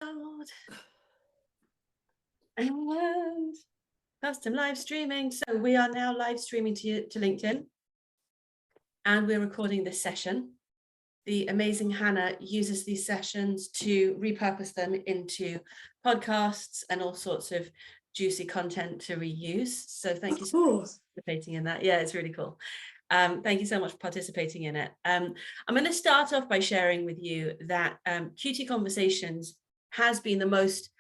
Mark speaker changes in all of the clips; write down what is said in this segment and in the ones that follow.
Speaker 1: And custom live streaming. So we are now live streaming to LinkedIn, and we're recording this session. The amazing Hannah uses these sessions to repurpose them into podcasts and all sorts of juicy content to reuse. So thank you so much for participating in that. Yeah, it's really cool. Thank you so much for participating in it. I'm going to start off by sharing with you that QT Conversations has been the most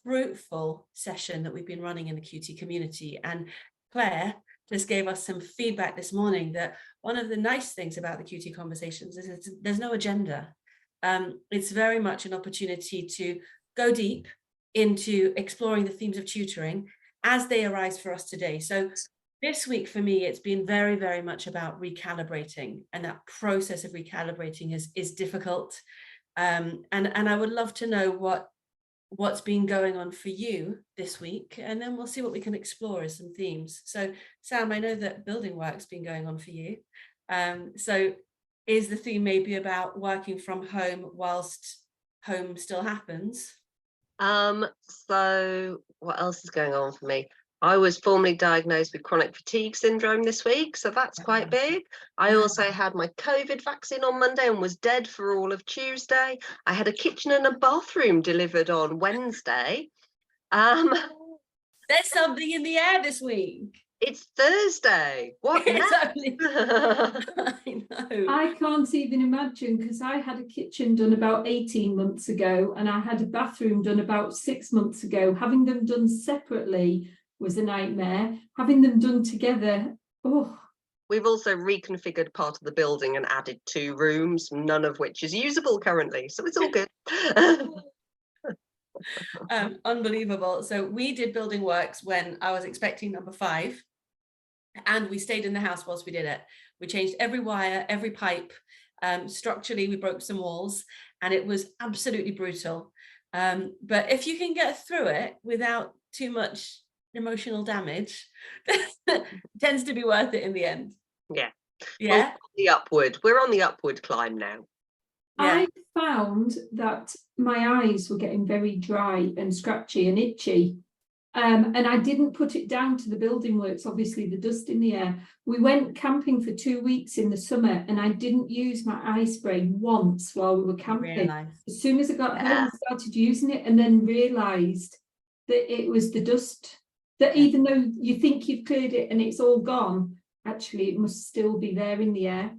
Speaker 1: fruitful session that we've been running in the QT community. And Claire just gave us some feedback this morning that one of the nice things about the QT Conversations is there's no agenda. It's very much an opportunity to go deep into exploring the themes of tutoring as they arise for us today. So this week for me, it's been very, very much about recalibrating, and that process of recalibrating is difficult. And I would love to know what's been going on for you this week, and then we'll see what we can explore as some themes. So Sam, I know that building work's been going on for you. So is the theme maybe about working from home whilst home still happens?
Speaker 2: So what else is going on for me? I was formally diagnosed with chronic fatigue syndrome this week, so that's quite big. I also had my COVID vaccine on Monday and was dead for all of Tuesday. I had a kitchen and a bathroom delivered on Wednesday.
Speaker 1: There's something in the air this week.
Speaker 2: It's Thursday. What now?
Speaker 1: I know.
Speaker 3: I can't even imagine, because I had a kitchen done about 18 months ago and I had a bathroom done about 6 months ago. Having them done separately was a nightmare. Having them done together,
Speaker 2: We've also reconfigured part of the building and added 2 rooms, none of which is usable currently, so it's all good.
Speaker 1: Unbelievable. So we did building works when I was expecting number 5, and we stayed in the house whilst we did it. We changed every wire, every pipe. Structurally, we broke some walls, and it was absolutely brutal. But if you can get through it without too much emotional damage, it tends to be worth it in the end.
Speaker 2: Yeah.
Speaker 1: Yeah.
Speaker 2: We're on the upward climb now.
Speaker 3: yeah. I found that my eyes were getting very dry and scratchy and itchy. And I didn't put it down to the building works, obviously the dust in the air. We went camping for 2 weeks in the summer and I didn't use my eye spray once while we were camping. As soon as I got home, I started using it and then realised that it was the dust. That even though you think you've cleared it and it's all gone, actually it must still be there in the air.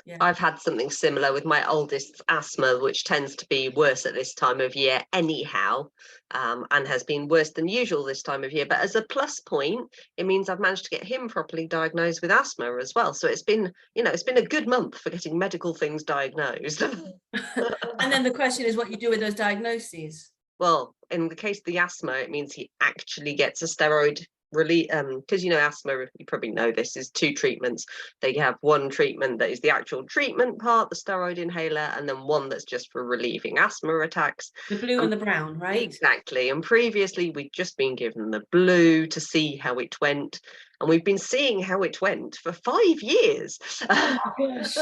Speaker 2: Yeah. I've had something similar with my oldest asthma, which tends to be worse at this time of year anyhow, and has been worse than usual this time of year. But as a plus point, it means I've managed to get him properly diagnosed with asthma as well. So it's been a good month for getting medical things diagnosed.
Speaker 1: And then the question is what you do with those diagnoses.
Speaker 2: Well, in the case of the asthma, it means he actually gets a steroid relief, because asthma, you probably know this, is 2 treatments. They have one treatment that is the actual treatment part, the steroid inhaler, and then one that's just for relieving asthma attacks.
Speaker 1: The blue and the brown, right?
Speaker 2: Exactly. And previously we'd just been given the blue to see how it went, and we've been seeing how it went for 5 years.
Speaker 1: Oh my gosh.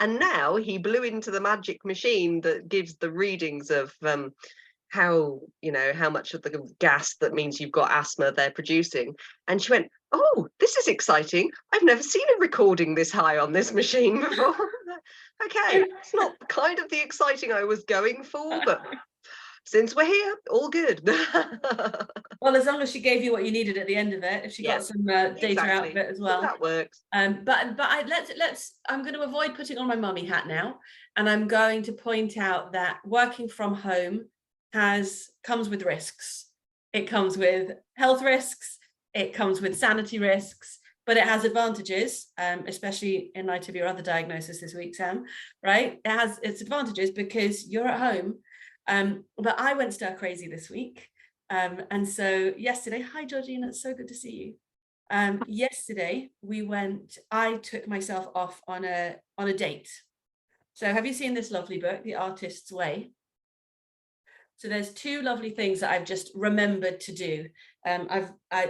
Speaker 2: And now he blew into the magic machine that gives the readings of how much of the gas that means you've got asthma they're producing. And she went, "Oh, this is exciting. I've never seen a recording this high on this machine before." Okay, it's not kind of the exciting I was going for, but since we're here, all good.
Speaker 1: Well, as long as she gave you what you needed at the end of it, if she got some data out of it as well.
Speaker 2: That works.
Speaker 1: But I'm going to avoid putting on my mummy hat now, and I'm going to point out that working from home comes with risks. It comes with health risks, it comes with sanity risks, but it has advantages, especially in light of your other diagnosis this week, Sam, right? It has its advantages because you're at home. But I went stir crazy this week. And so yesterday, hi Georgina, it's so good to see you. Yesterday I took myself off on a date. So have you seen this lovely book, The Artist's Way? So there's 2 lovely things that I've just remembered to do. I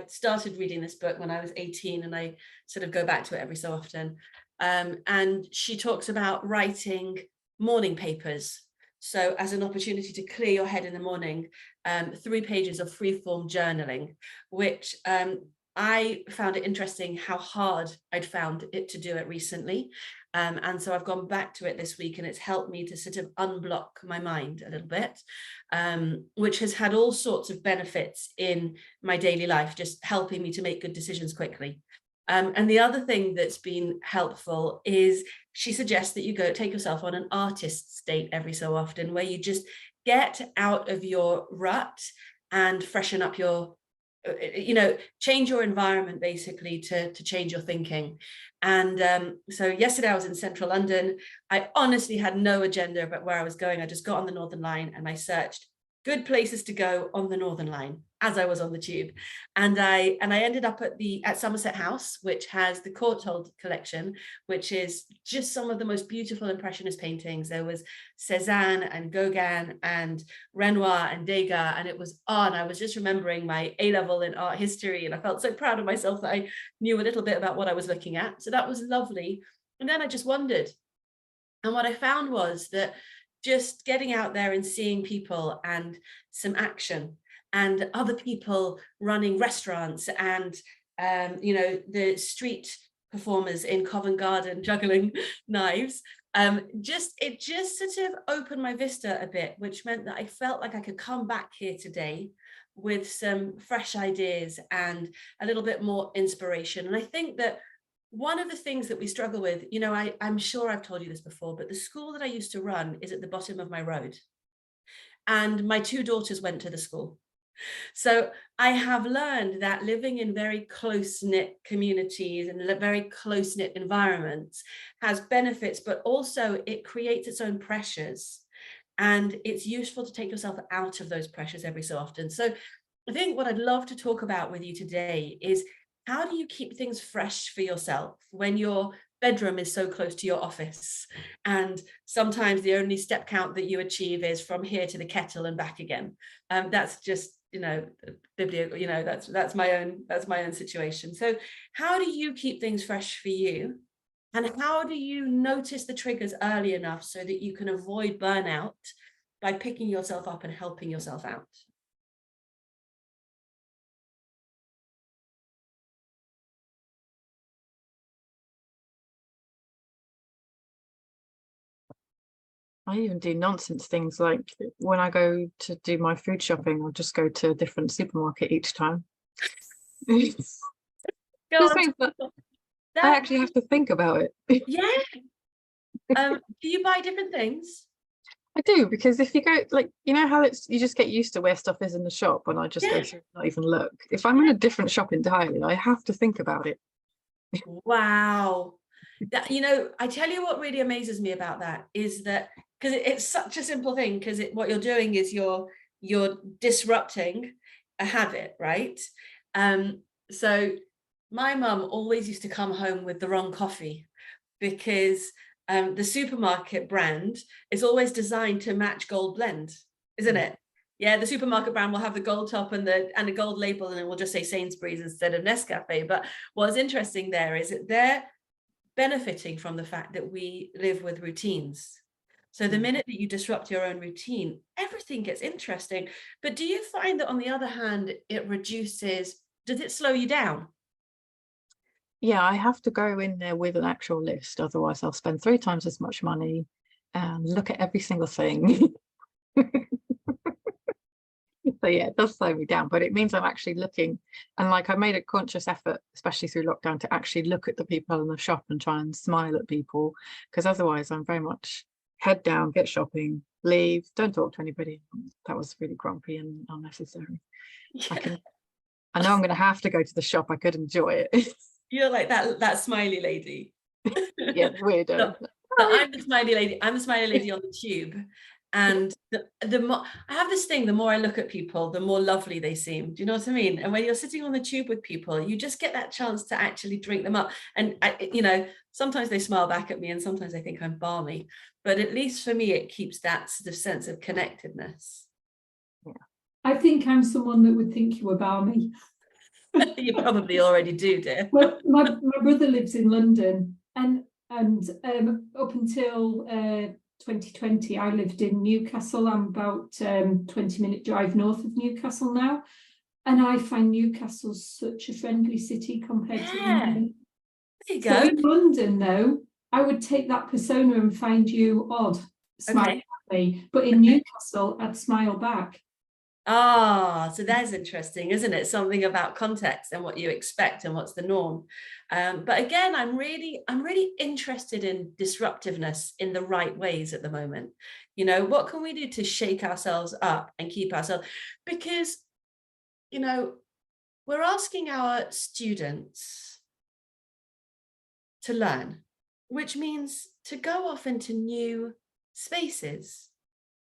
Speaker 1: started reading this book when I was 18, and I sort of go back to it every so often. And she talks about writing morning papers. So as an opportunity to clear your head in the morning, 3 pages of free-form journaling, which I found it interesting how hard I'd found it to do it recently. And so I've gone back to it this week, and it's helped me to sort of unblock my mind a little bit, which has had all sorts of benefits in my daily life, just helping me to make good decisions quickly. And the other thing that's been helpful is she suggests that you go take yourself on an artist's date every so often, where you just get out of your rut and freshen up your, change your environment basically to change your thinking. And so yesterday I was in central London. I honestly had no agenda about where I was going. I just got on the Northern Line and I searched good places to go on the Northern Line as I was on the tube. And I ended up at Somerset House, which has the Courtauld collection, which is just some of the most beautiful Impressionist paintings. There was Cézanne and Gauguin and Renoir and Degas, and it was on. I was just remembering my A-level in art history, and I felt so proud of myself that I knew a little bit about what I was looking at. So that was lovely. And then I just wondered. And what I found was that just getting out there and seeing people and some action and other people running restaurants and, the street performers in Covent Garden juggling knives, it just sort of opened my vista a bit, which meant that I felt like I could come back here today with some fresh ideas and a little bit more inspiration. And I think that one of the things that we struggle with, I'm sure I've told you this before, but the school that I used to run is at the bottom of my road. And my 2 daughters went to the school. So I have learned that living in very close-knit communities and very close-knit environments has benefits, but also it creates its own pressures. And it's useful to take yourself out of those pressures every so often. So I think what I'd love to talk about with you today is, how do you keep things fresh for yourself when your bedroom is so close to your office? And sometimes the only step count that you achieve is from here to the kettle and back again. That's just, that's my own situation. So how do you keep things fresh for you? And how do you notice the triggers early enough so that you can avoid burnout by picking yourself up and helping yourself out?
Speaker 4: I even do nonsense things, like when I go to do my food shopping, I'll just go to a different supermarket each time. Just means that I actually have to think about it.
Speaker 1: Yeah. Do you buy different things?
Speaker 4: I do, because if you go, like, how you just get used to where stuff is in the shop, and I just go through and not even look. If I'm in a different shop entirely, I have to think about it.
Speaker 1: Wow. I tell you what really amazes me about that is that, because it's such a simple thing, because what you're doing is you're disrupting a habit, right? So my mum always used to come home with the wrong coffee, because the supermarket brand is always designed to match Gold Blend, isn't it? Yeah, the supermarket brand will have the gold top and a gold label, and it will just say Sainsbury's instead of Nescafe. But what's interesting there is that they're benefiting from the fact that we live with routines. So the minute that you disrupt your own routine, everything gets interesting. But do you find that, on the other hand, does it slow you down?
Speaker 4: Yeah, I have to go in there with an actual list, otherwise I'll spend 3 times as much money and look at every single thing. So yeah, it does slow me down, but it means I'm actually looking, and like I made a conscious effort, especially through lockdown, to actually look at the people in the shop and try and smile at people, because otherwise I'm very much head down, get shopping, leave, don't talk to anybody. That was really grumpy and unnecessary.
Speaker 1: Yeah.
Speaker 4: I know I'm going to have to go to the shop. I could enjoy it.
Speaker 1: You're like that smiley lady.
Speaker 4: Yeah, weirdo.
Speaker 1: So I'm the smiley lady. I'm the smiley lady on the tube. And the more I have this thing, the more I look at people, the more lovely they seem. Do you know what I mean? And when you're sitting on the tube with people, you just get that chance to actually drink them up. And sometimes they smile back at me, and sometimes they think I'm balmy. But at least for me, it keeps that sort of sense of connectedness.
Speaker 3: Yeah. I think I'm someone that would think you were balmy.
Speaker 1: You probably already do, dear.
Speaker 3: Well, my brother lives in London, and up until 2020, I lived in Newcastle. I'm about 20-minute drive north of Newcastle now. And I find Newcastle such a friendly city compared to London.
Speaker 1: There you
Speaker 3: So
Speaker 1: go.
Speaker 3: in London, though, I would take that persona and find you odd, smiling at me. But in Newcastle, I'd smile back.
Speaker 1: Ah, so that's interesting, isn't it? Something about context and what you expect and what's the norm. But again, I'm really interested in disruptiveness in the right ways at the moment. You know, what can we do to shake ourselves up and keep ourselves? Because, you know, we're asking our students to learn, which means to go off into new spaces.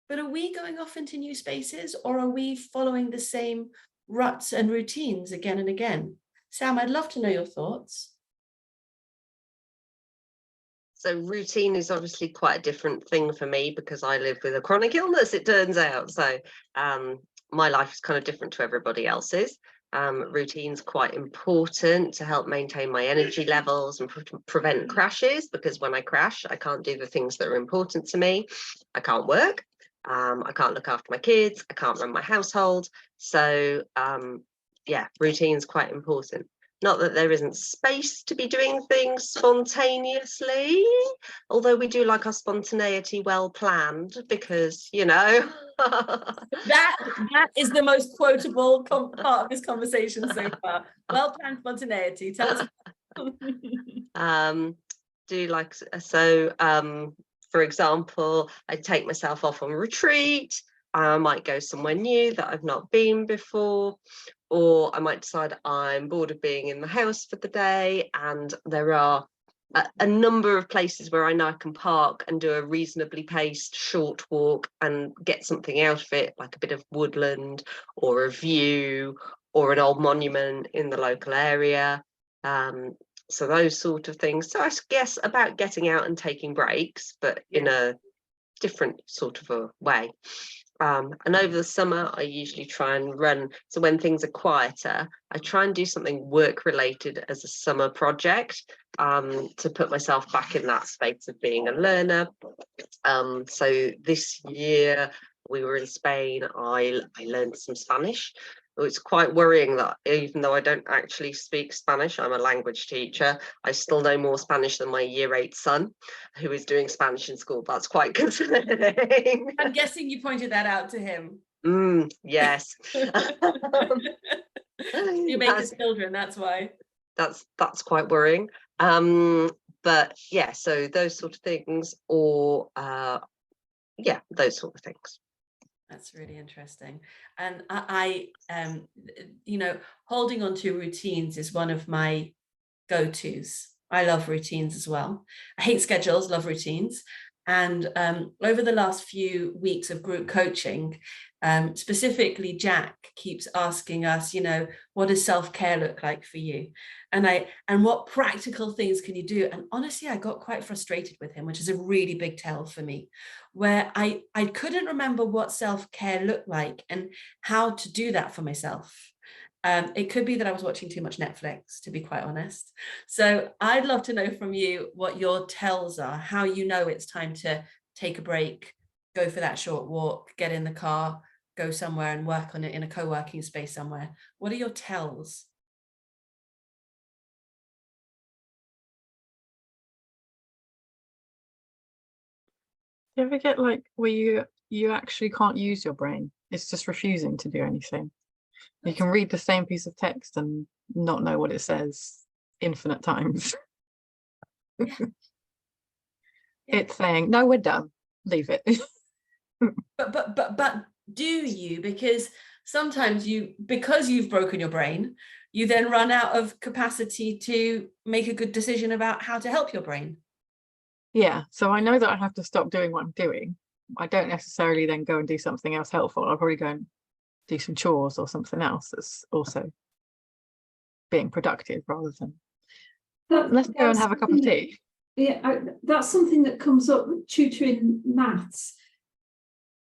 Speaker 1: But are we going off into new spaces, or are we following the same ruts and routines again and again? Sam, I'd love to know your thoughts.
Speaker 2: So routine is obviously quite a different thing for me because I live with a chronic illness, it turns out. So my life is kind of different to everybody else's. Routine's quite important to help maintain my energy levels and prevent crashes, because when I crash, I can't do the things that are important to me. I can't work. I can't look after my kids. I can't run my household. So yeah, routine's quite important. Not that there isn't space to be doing things spontaneously, although we do like our spontaneity well planned, because, you know.
Speaker 1: that is the most quotable part of this conversation so far. Well planned spontaneity. Tell us.
Speaker 2: For example, I take myself off on retreat. I might go somewhere new that I've not been before, or I might decide I'm bored of being in the house for the day, and there are a number of places where I know I can park and do a reasonably paced short walk and get something out of it, like a bit of woodland or a view or an old monument in the local area. So those sort of things. So I guess about getting out and taking breaks, but in a different sort of a way. And over the summer, I usually try and run. So when things are quieter, I try and do something work related as a summer project to put myself back in that space of being a learner. So this year we were in Spain. I learned some Spanish. It's quite worrying that even though I don't actually speak Spanish, I'm a language teacher, I still know more Spanish than my year 8 son, who is doing Spanish in school. That's quite concerning.
Speaker 1: I'm guessing you pointed that out to him.
Speaker 2: Yes.
Speaker 1: You make his children, that's why.
Speaker 2: That's quite worrying. But yeah, so those sort of things, or yeah, those sort of things.
Speaker 1: That's really interesting. And I you know, holding on to routines is one of my go-tos. I love routines as well. I hate schedules, love routines. And over the last few weeks of group coaching, specifically Jack keeps asking us, you know, what does self-care look like for you? And what practical things can you do? And honestly, I got quite frustrated with him, which is a really big tell for me, where I couldn't remember what self-care looked like and how to do that for myself. It could be that I was watching too much Netflix, to be quite honest. So I'd love to know from you what your tells are, how you know it's time to take a break, go for that short walk, get in the car, go somewhere and work on it in a co-working space somewhere. What are your tells?
Speaker 4: Do you ever get like where you actually can't use your brain? It's just refusing to do anything. You can read the same piece of text and not know what it says infinite times.
Speaker 1: Yeah.
Speaker 4: It's saying, no, we're done. Leave it.
Speaker 1: But do you? Because sometimes because you've broken your brain, you then run out of capacity to make a good decision about how to help your brain.
Speaker 4: Yeah, so I know that I have to stop doing what I'm doing. I don't necessarily then go and do something else helpful. I'll probably go and do some chores or something else that's also being productive rather than let's go and have a cup of tea.
Speaker 3: Yeah, that's something that comes up with tutoring maths.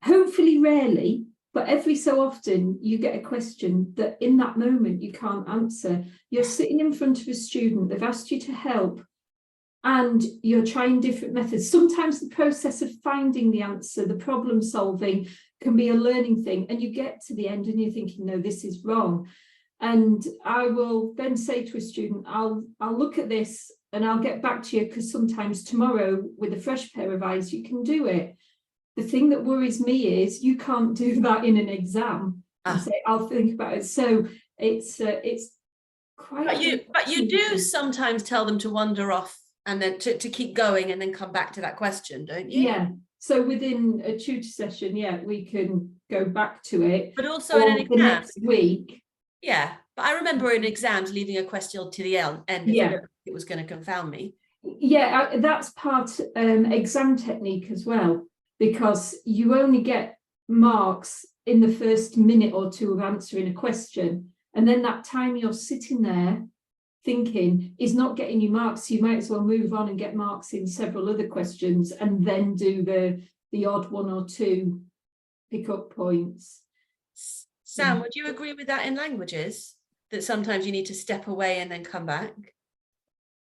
Speaker 3: Hopefully rarely, but every so often you get a question that in that moment you can't answer. You're sitting in front of a student, they've asked you to help, and you're trying different methods. Sometimes the process of finding the answer, the problem solving, can be a learning thing, and you get to the end and you're thinking, no, this is wrong. And I will then say to a student, I'll look at this and I'll get back to you, because sometimes tomorrow with a fresh pair of eyes you can do it. The thing that worries me is you can't do that in an exam and say, I'll think about it. So it's quite.
Speaker 1: But you do sometimes tell them to wander off and then to keep going and then come back to that question, don't you?
Speaker 3: Yeah. So within a tutor session, yeah, we can go back to it.
Speaker 1: But also in an exam.
Speaker 3: The next week.
Speaker 1: Yeah. But I remember in exams leaving a question to the end if it was going to confound me.
Speaker 3: Yeah, that's part exam technique as well, because you only get marks in the first minute or two of answering a question. And then that time you're sitting there thinking is not getting you marks. So you might as well move on and get marks in several other questions and then do the odd one or two pick-up points.
Speaker 1: Sam, would you agree with that in languages? That sometimes you need to step away and then come back?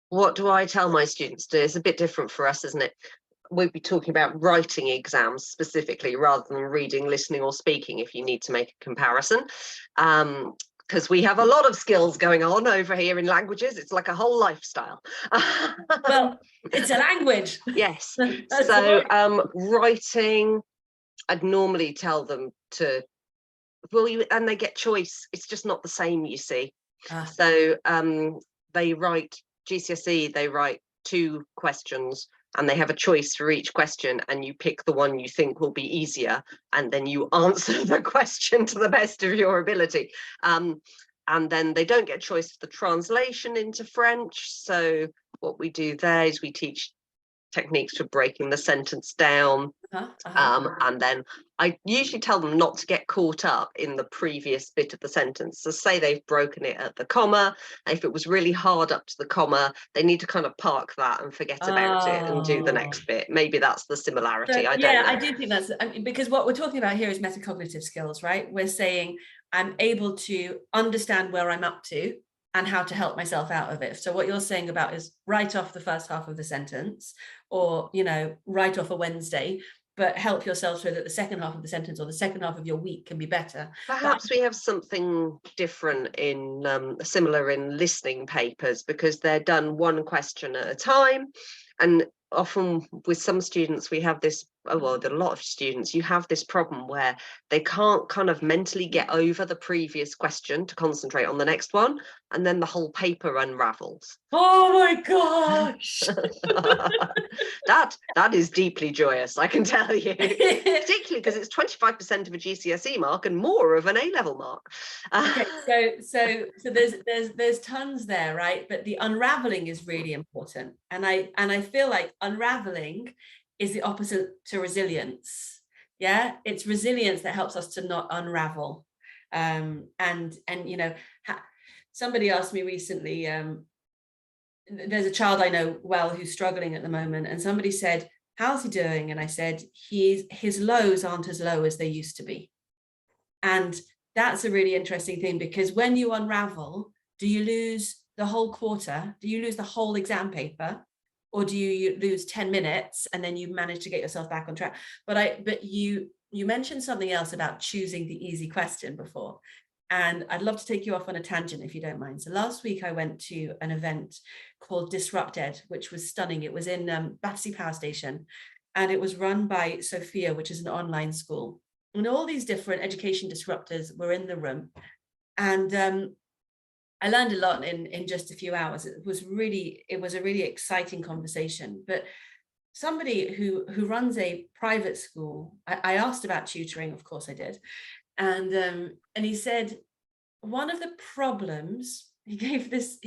Speaker 2: What do I tell my students to do? It's a bit different for us, isn't it? We'll be talking about writing exams specifically rather than reading, listening or speaking, if you need to make a comparison. Because we have a lot of skills going on over here in languages. It's like a whole lifestyle.
Speaker 1: Well, it's a language.
Speaker 2: Yes. So writing, I'd normally tell them to, and they get choice. It's just not the same, you see. So they write GCSE, they write 2 questions and they have a choice for each question, and you pick the one you think will be easier, and then you answer the question to the best of your ability. And then they don't get choice for the translation into French. So what we do there is we teach techniques for breaking the sentence down. And then I usually tell them not to get caught up in the previous bit of the sentence. So say they've broken it at the comma. If it was really hard up to the comma, they need to kind of park that and forget about it and do the next bit. Maybe that's the similarity. I don't know.
Speaker 1: I do think that's, because what we're talking about here is metacognitive skills, right? We're saying I'm able to understand where I'm up to and how to help myself out of it. So what you're saying about is write off the first half of the sentence, or, write off a Wednesday, but help yourself so that the second half of the sentence or the second half of your week can be better.
Speaker 2: Perhaps we have something different in similar in listening papers, because they're done one question at a time. And often with some students, we have this, a lot of students, you have this problem where they can't kind of mentally get over the previous question to concentrate on the next one, and then the whole paper unravels.
Speaker 1: Oh my gosh.
Speaker 2: that is deeply joyous, I can tell you, particularly because it's 25% of a GCSE mark and more of an A-level mark.
Speaker 1: Okay, so there's tons there, right? But the unraveling is really important, and I feel like unraveling is the opposite to resilience. Yeah, it's resilience that helps us to not unravel. And somebody asked me recently, there's a child I know well who's struggling at the moment, and somebody said, how's he doing? And I said, his lows aren't as low as they used to be. And that's a really interesting thing, because when you unravel, do you lose the whole quarter? Do you lose the whole exam paper? Or do you lose 10 minutes and then you manage to get yourself back on track? But you mentioned something else about choosing the easy question before. And I'd love to take you off on a tangent if you don't mind. So last week I went to an event called Disrupt Ed, which was stunning. It was in Battersea Power Station, and it was run by Sophia, which is an online school. And all these different education disruptors were in the room. And I learned a lot in just a few hours. It was a really exciting conversation. But somebody who runs a private school, I asked about tutoring, of course I did. And he said, one of the problems, he gave this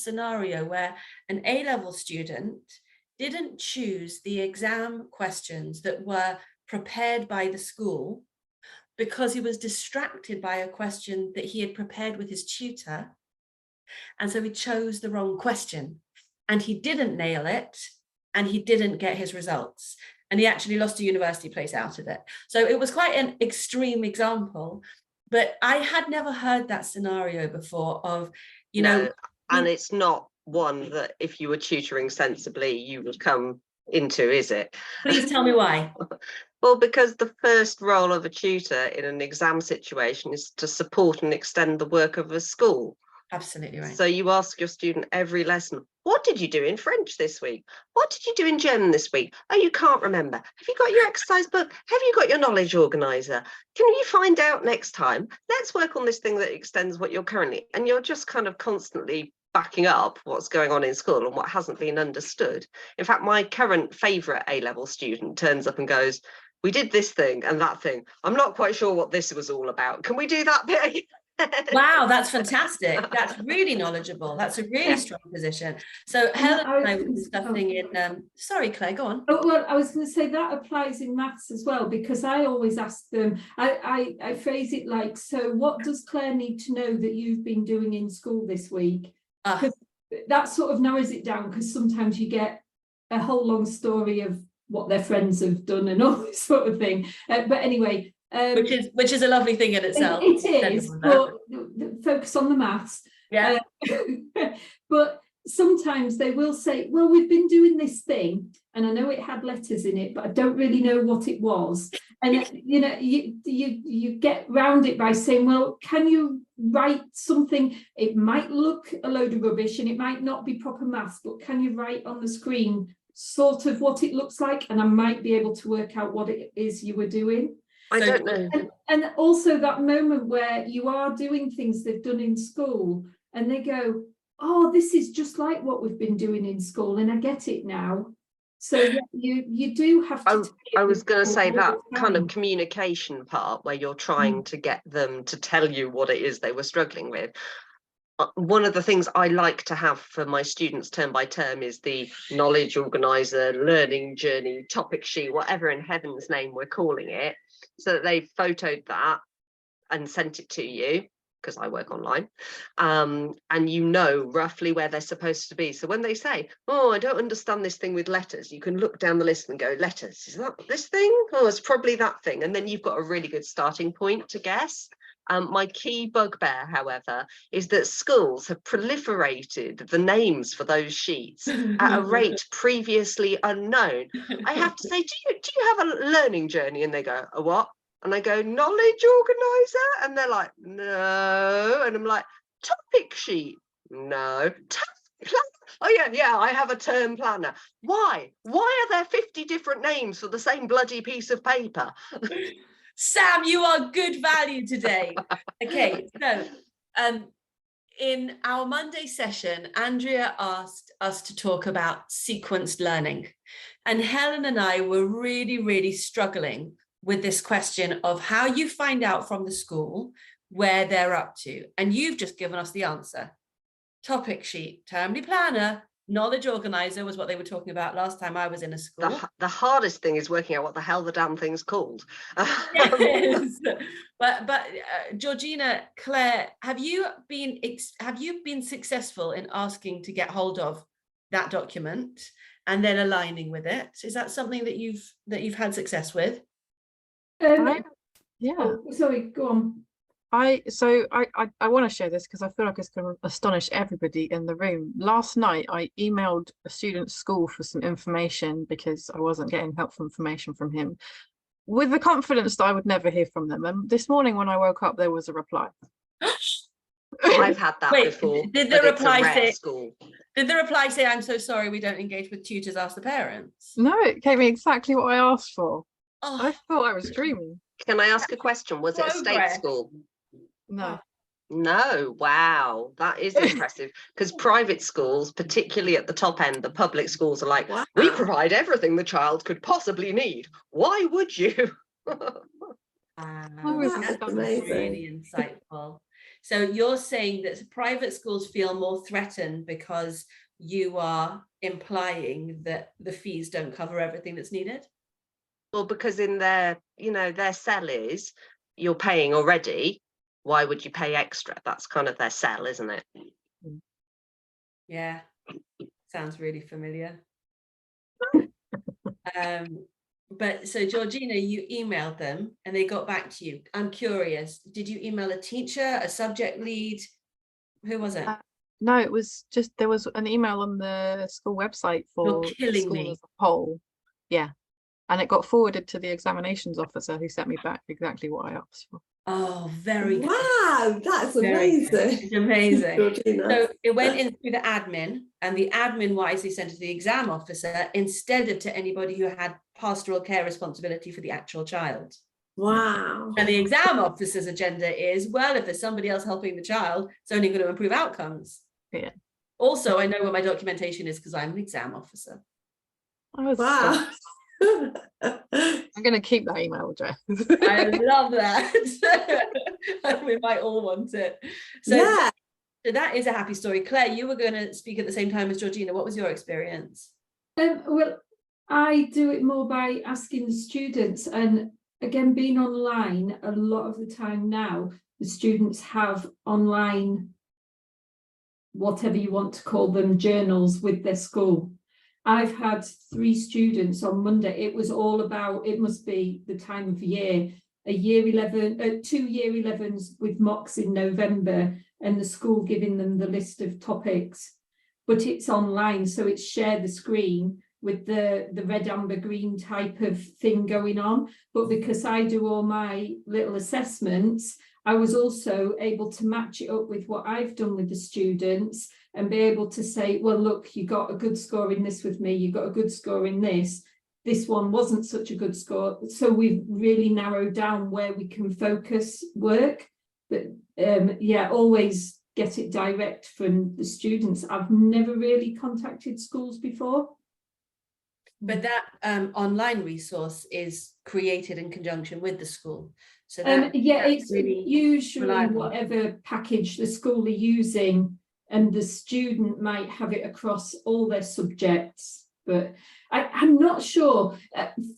Speaker 1: scenario where an A-level student didn't choose the exam questions that were prepared by the school because he was distracted by a question that he had prepared with his tutor. And so he chose the wrong question, and he didn't nail it, and he didn't get his results, and he actually lost a university place out of it. So it was quite an extreme example, but I had never heard that scenario before of,
Speaker 2: and it's not one that if you were tutoring sensibly, you would come into, is it?
Speaker 1: Please tell me why.
Speaker 2: Well, because the first role of a tutor in an exam situation is to support and extend the work of a school.
Speaker 1: Absolutely right.
Speaker 2: So you ask your student every lesson, what did you do in French this week? What did you do in German this week? Oh, you can't remember. Have you got your exercise book? Have you got your knowledge organizer? Can you find out next time? Let's work on this thing that extends what you're currently, and you're just kind of constantly backing up what's going on in school and what hasn't been understood. In fact, my current favourite A-level student turns up and goes, we did this thing and that thing. I'm not quite sure what this was all about. Can we do that bit?
Speaker 1: Wow, that's fantastic. That's really knowledgeable. That's a really strong position. So Helen and I were discussing in, sorry, Claire, go on.
Speaker 3: Oh, well, I was going to say that applies in maths as well, because I always ask them, I phrase it like, so what does Claire need to know that you've been doing in school this week? That sort of narrows it down, because sometimes you get a whole long story of what their friends have done and all this sort of thing. But anyway,
Speaker 1: which is a lovely thing in itself.
Speaker 3: It is, but focus on the maths.
Speaker 1: Yeah.
Speaker 3: But sometimes they will say, well, we've been doing this thing and I know it had letters in it, but I don't really know what it was. And you know, you get round it by saying, well, can you write something? It might look a load of rubbish and it might not be proper maths, but can you write on the screen sort of what it looks like? And I might be able to work out what it is you were doing.
Speaker 2: I don't know.
Speaker 3: And also that moment where you are doing things they've done in school and they go, oh, this is just like what we've been doing in school and I get it now. So you do have to.
Speaker 2: I was going to say that kind of communication part where you're trying to get them to tell you what it is they were struggling with. One of the things I like to have for my students term by term is the knowledge organizer, learning journey, topic sheet, whatever in heaven's name we're calling it, so that they've photoed that and sent it to you, because I work online, and you know roughly where they're supposed to be. So when they say, oh, I don't understand this thing with letters, you can look down the list and go, letters, is that this thing? Oh, it's probably that thing. And then you've got a really good starting point to guess. My key bugbear, however, is that schools have proliferated the names for those sheets at a rate previously unknown. I have to say, do you have a learning journey? And they go, a what? And I go, knowledge organizer? And they're like, no. And I'm like, topic sheet? No. Oh yeah, I have a term planner. Why? Why are there 50 different names for the same bloody piece of paper?
Speaker 1: Sam, you are good value today. Okay, so in our Monday session, Andrea asked us to talk about sequenced learning. And Helen and I were really struggling with this question of how you find out from the school where they're up to. And you've just given us the answer. Topic sheet, termly planner, knowledge organizer was what they were talking about last time I was in a school.
Speaker 2: The hardest thing is working out what the hell the damn thing's called.
Speaker 1: Yes. But Georgina, Claire, have you been successful in asking to get hold of that document and then aligning with it? Is that something that you've had success with?
Speaker 4: Yeah.
Speaker 3: Oh, sorry, go on.
Speaker 4: I want to share this because I feel like it's going to astonish everybody in the room. Last night, I emailed a student's school for some information because I wasn't getting helpful information from him, with the confidence that I would never hear from them. And this morning when I woke up, there was a reply.
Speaker 2: I've had that before.
Speaker 1: Did the reply say, I'm so sorry, we don't engage with tutors, ask the parents?
Speaker 4: No, it gave me exactly what I asked for.
Speaker 1: Oh.
Speaker 4: I thought I was dreaming.
Speaker 2: Can I ask a question? Was it a state school?
Speaker 4: No.
Speaker 2: No, wow, that is impressive, because private schools, particularly at the top end, the public schools are like, wow, we provide everything the child could possibly need. Why would you?
Speaker 1: That's really insightful. So you're saying that private schools feel more threatened because you are implying that the fees don't cover everything that's needed?
Speaker 2: Well, because in their sell is, you're paying already. Why would you pay extra? That's kind of their sell, isn't it?
Speaker 1: Yeah, sounds really familiar. But so Georgina, you emailed them and they got back to you. I'm curious, did you email a teacher, a subject lead? Who was it?
Speaker 4: No, it was just, there was an email on the school website for the
Speaker 1: killing
Speaker 4: school
Speaker 1: me.
Speaker 4: as a whole. Yeah. And it got forwarded to the examinations officer, who sent me back exactly what I asked for.
Speaker 1: Oh, very good.
Speaker 5: Wow, that's
Speaker 1: Very good.
Speaker 5: amazing.
Speaker 1: It's amazing.
Speaker 5: Georgina.
Speaker 1: So it went in through the admin, and the admin wisely sent it to the exam officer instead of to anybody who had pastoral care responsibility for the actual child.
Speaker 5: Wow.
Speaker 1: And the exam officer's agenda is, well, if there's somebody else helping the child, it's only going to improve outcomes.
Speaker 4: Yeah.
Speaker 1: Also, I know where my documentation is because I'm an exam officer.
Speaker 4: I was
Speaker 5: Wow.
Speaker 4: stumped. I'm going to keep that email address.
Speaker 1: I love that. We might all want it. So,
Speaker 5: Yeah.
Speaker 1: so that is a happy story. Claire, you were going to speak at the same time as Georgina. What was your experience?
Speaker 3: Well, I do it more by asking the students, and again, being online, a lot of the time now, the students have online, whatever you want to call them, journals with their school. I've had 3 students on Monday. It was all about, it must be the time of year, a year 11, 2 year 11s with mocks in November, and the school giving them the list of topics. But it's online, so it's share the screen with the red, amber, green type of thing going on. But because I do all my little assessments, I was also able to match it up with what I've done with the students and be able to say, well, look, you got a good score in this with me, you got a good score in this. This one wasn't such a good score. So we've really narrowed down where we can focus work. But yeah, always get it direct from the students. I've never really contacted schools before.
Speaker 1: But that online resource is created in conjunction with the school. So that,
Speaker 3: yeah,
Speaker 1: that's
Speaker 3: it's
Speaker 1: really
Speaker 3: usually
Speaker 1: reliable.
Speaker 3: whatever package the school are using, and the student might have it across all their subjects. But I'm not sure.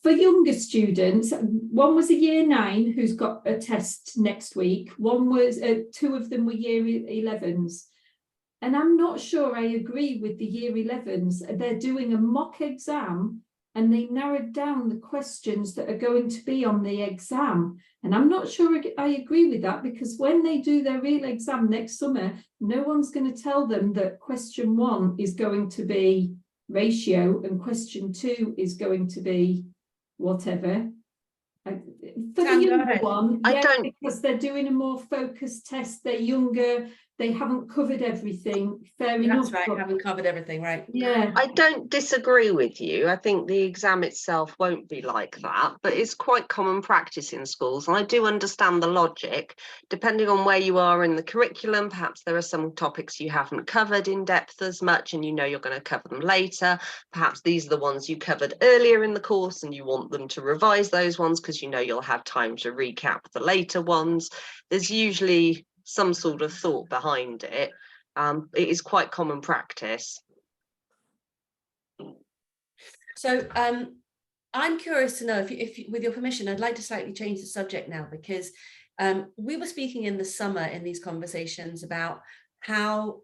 Speaker 3: For younger students, one was a year 9 who's got a test next week. One was 2 of them were year 11s. And I'm not sure I agree with the year 11s. They're doing a mock exam and they narrowed down the questions that are going to be on the exam. And I'm not sure I agree with that, because when they do their real exam next summer, no one's going to tell them that question 1 is going to be ratio and question 2 is going to be whatever. For the younger one, yeah, because they're doing a more focused test, they're younger, they haven't covered everything. Fair enough.
Speaker 1: That's right, haven't covered everything, right?
Speaker 3: Yeah.
Speaker 2: I don't disagree with you. I think the exam itself won't be like that, but it's quite common practice in schools. And I do understand the logic. Depending on where you are in the curriculum, perhaps there are some topics you haven't covered in depth as much and you know you're going to cover them later. Perhaps these are the ones you covered earlier in the course and you want them to revise those ones because you know you'll have time to recap the later ones. There's usually some sort of thought behind it. It is quite common practice.
Speaker 1: So I'm curious to know if with your permission, I'd like to slightly change the subject now, because we were speaking in the summer in these conversations about how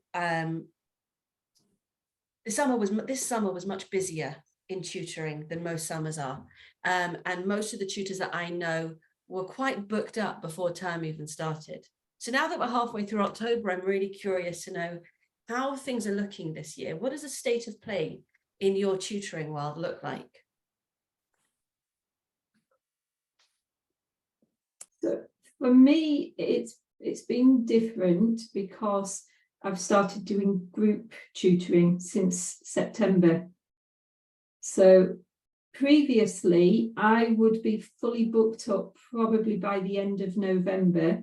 Speaker 1: this summer was much busier in tutoring than most summers are, and most of the tutors that I know were quite booked up before term even started. So now that we're halfway through October, I'm really curious to know how things are looking this year. What does the state of play in your tutoring world look like?
Speaker 3: So for me, it's been different because I've started doing group tutoring since September. So previously, I would be fully booked up probably by the end of November.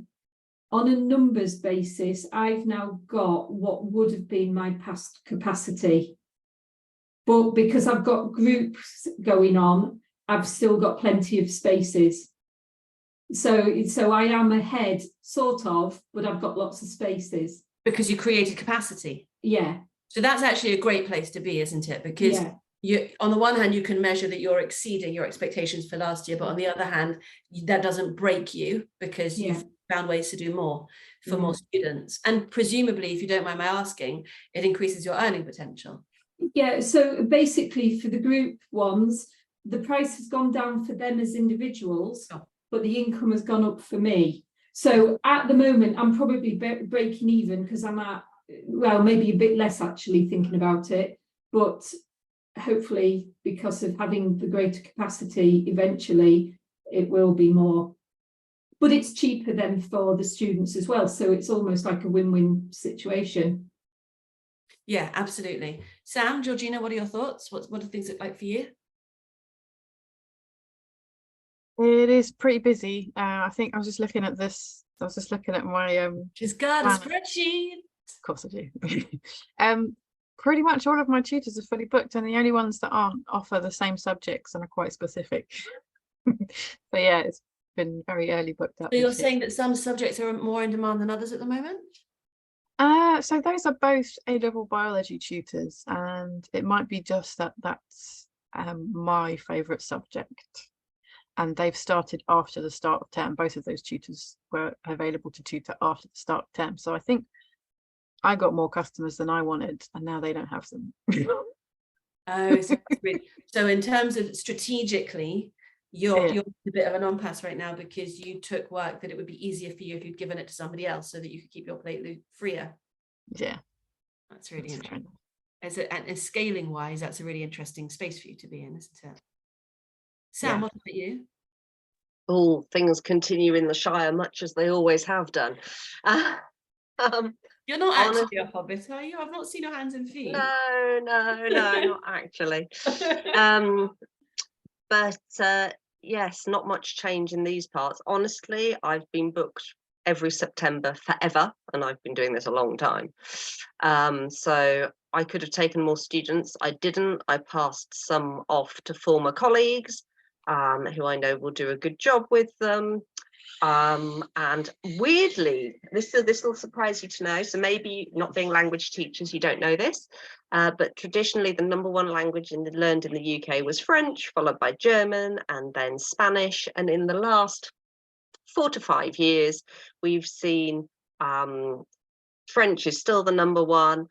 Speaker 3: On a numbers basis, I've now got what would have been my past capacity. But because I've got groups going on, I've still got plenty of spaces. So I am ahead, sort of, but I've got lots of spaces.
Speaker 1: Because you created capacity.
Speaker 3: Yeah.
Speaker 1: So that's actually a great place to be, isn't it? Because you, on the one hand, you can measure that you're exceeding your expectations for last year, but on the other hand, that doesn't break you because you've found ways to do more for more students. And presumably, if you don't mind my asking, it increases your earning potential.
Speaker 3: Yeah, so basically for the group ones, the price has gone down for them as individuals, but the income has gone up for me. So at the moment, I'm probably breaking even because I'm at well, maybe a bit less actually thinking about it, but hopefully because of having the greater capacity, eventually it will be more. But it's cheaper then for the students as well. So it's almost like a win-win situation.
Speaker 1: Yeah, absolutely. Sam, Georgina, what are your thoughts? What do things look like for you?
Speaker 4: It is pretty busy. I think I was just looking at this. I was just looking at my
Speaker 1: She's got a
Speaker 4: plan.
Speaker 1: spreadsheet.
Speaker 4: Of course I do. Pretty much all of my tutors are fully booked, and the only ones that aren't offer the same subjects and are quite specific. But yeah, it's been very early booked up.
Speaker 1: So you're
Speaker 4: this year.
Speaker 1: saying that some subjects are more in demand than others at the moment?
Speaker 4: So those are both A-level biology tutors, and it might be just that that's my favourite subject. And they've started after the start of term. Both of those tutors were available to tutor after the start of term. So I think I got more customers than I wanted, and now they don't have them.
Speaker 1: Oh, so in terms of strategically, you're a bit of an impasse right now because you took work that it would be easier for you if you'd given it to somebody else so that you could keep your plate freer.
Speaker 4: Yeah,
Speaker 1: that's really interesting. And scaling wise, that's a really interesting space for you to be in, isn't it? Sam, what about you?
Speaker 2: All things continue in the Shire much as they always have done.
Speaker 1: You're not actually a hobbit, are you? I've not seen your hands and feet.
Speaker 2: No, not actually. But yes, not much change in these parts. Honestly, I've been booked every September forever, and I've been doing this a long time. So I could have taken more students. I didn't. I passed some off to former colleagues who I know will do a good job with them. And weirdly, this will surprise you to know, so maybe not being language teachers, you don't know this, but traditionally the #1 language learned in the UK was French, followed by German and then Spanish. And in the last 4 to 5 years, we've seen French is still the #1,